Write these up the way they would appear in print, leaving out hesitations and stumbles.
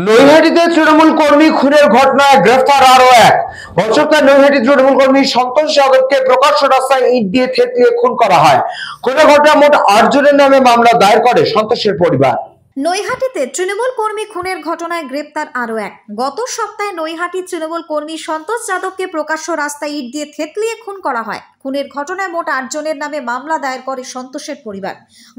নৈহাটিতে তৃণমূল কর্মী খুনের ঘটনায় গ্রেফতার আরো এক অচেতন নৈহাটি তৃণমূল কর্মী সন্তোষ যাদবকে প্রকাশ্য রাস্তায় ইট দিয়ে থেতলিয়ে খুন করা হয়। খুনের ঘটনায় মোট ৮ জনের নামে মামলা দায়ের করে সন্তোষের পরিবার। নৈহাটিতে তৃণমূল কর্মী খুনের ঘটনায় গ্রেপ্তার আরো এক। গত সপ্তাহে নৈহাটি তৃণমূল কর্মী সন্তোষ যাদবকে প্রকাশ্য রাস্তায় ইট দিয়ে থেতলিয়ে খুন করা হয়। খুনের ঘটনায় মোট ৮ জনের নামে মামলা দায়ের করে সন্তোষের পরিবার।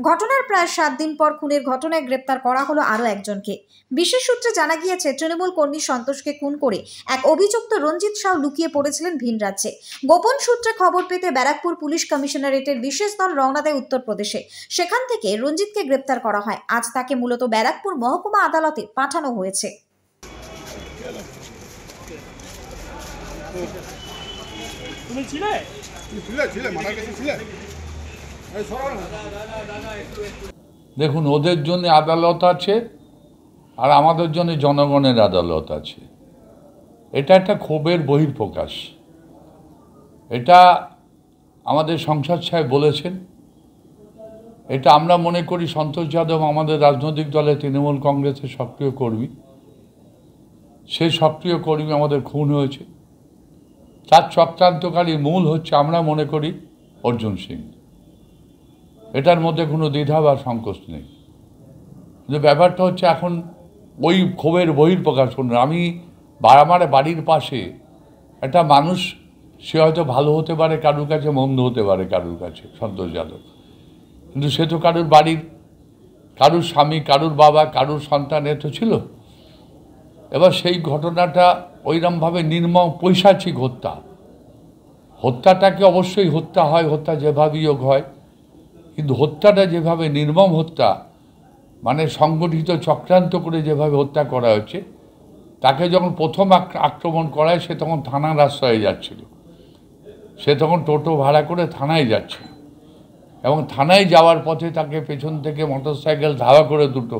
ঘটনার প্রায় ৭ দিন পর খুনের ঘটনায় গ্রেপ্তার করা হলো আরো একজনকে। বিশেষ সূত্রে জানা গিয়েছে, তৃণমূল কর্মী সন্তোষকে খুন করে এক অভিযুক্ত রঞ্জিত সাউ লুকিয়ে পড়েছিলেন ভিন রাজ্যে। গোপন সূত্রে খবর পেতে ব্যারাকপুর পুলিশ কমিশনারেটের বিশেষ দল রওনা দেয় উত্তরপ্রদেশে। সেখান থেকে রঞ্জিতকে গ্রেপ্তার করা হয়। আজ তাকে মূলত ব্যারাকপুর মহকুমা আদালতে পাঠানো হয়েছে। দেখুন, ওদের জন্য আদালত আছে আর আমাদের জন্য জনগণের আদালত আছে। এটা একটা ক্ষোভের বহিঃপ্রকাশ। এটা আমাদের সংসদ সাহেব বলেছেন। এটা আমরা মনে করি সন্তোষ যাদব আমাদের রাজনৈতিক দলে তৃণমূল কংগ্রেসের সক্রিয় কর্মী। সেই সক্রিয় কর্মী আমাদের খুন হয়েছে। তার চক্রান্তকারী মূল হচ্ছে আমরা মনে করি অর্জুন সিং। এটার মধ্যে কোনো দ্বিধা বা সংকোচ নেই। কিন্তু ব্যাপারটা হচ্ছে এখন ওই ক্ষোভের বহিঃপ্রকাশ। শুনুন, আমার বাড়ির পাশে একটা মানুষ, সে হয়তো ভালো হতে পারে কারুর কাছে, মন্দ হতে পারে কারুর কাছে, সন্তোষ যাদব, কিন্তু সে তো কারুর বাড়ির, কারুর স্বামী, কারুর বাবা, কারুর সন্তান, এ তো ছিল। এবার সেই ঘটনাটা ওইরকমভাবে নির্মম পৈশাচিক হত্যা। হত্যাটাকে অবশ্যই হত্যা হয়, হত্যা যেভাবেই হোক হয়, কিন্তু হত্যাটা যেভাবে নির্মম হত্যা, মানে সংগঠিত চক্রান্ত করে যেভাবে হত্যা করা হয়েছে, তাকে যখন প্রথম আক্রমণ করায় সে তখন থানার আশ্রয়ে যাচ্ছিল। সে তখন টোটো ভাড়া করে থানায় যাচ্ছিল এবং থানায় যাওয়ার পথে তাকে পেছন থেকে মোটরসাইকেল ধাওয়া করে দুটো,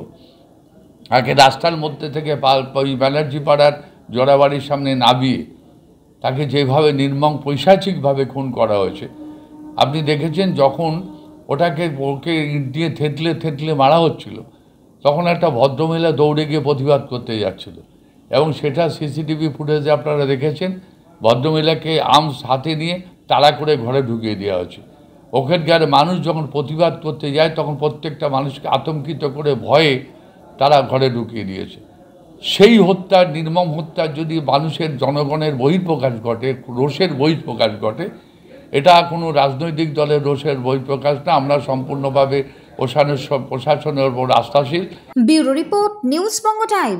তাকে রাস্তার মধ্যে থেকে ওই ব্যানার্জি পাড়ার জোড়াবাড়ির সামনে নামিয়ে তাকে যেভাবে নির্মম পৈশাচিকভাবে খুন করা হয়েছে আপনি দেখেছেন। যখন ওকে ইট দিয়ে থেতলে মারা হচ্ছিল, তখন একটা ভদ্রমহিলা দৌড়ে গিয়ে প্রতিবাদ করতে যাচ্ছিল এবং সেটা সিসিটিভি ফুটেজে আপনারা দেখেছেন। ভদ্রমহিলাকে আর্মস হাতে নিয়ে তাড়া করে ঘরে ঢুকিয়ে দেওয়া হয়েছে। ওখানকার মানুষ যখন প্রতিবাদ করতে যায় তখন প্রত্যেকটা মানুষকে আতঙ্কিত করে ভয়ে তারা ঘরে ঢুকিয়ে দিয়েছে। সেই হত্যার, নির্মম হত্যার যদি মানুষের, জনগণের বহিঃপ্রকাশ ঘটে, রোষের বহিঃপ্রকাশ ঘটে, এটা কোনো রাজনৈতিক দলের রোষের বহিঃপ্রকাশ না। আমরা সম্পূর্ণভাবে প্রশাসনের ওপর আস্থাশীল। ব্যুরো রিপোর্ট, নিউজ বঙ্গ টাইম।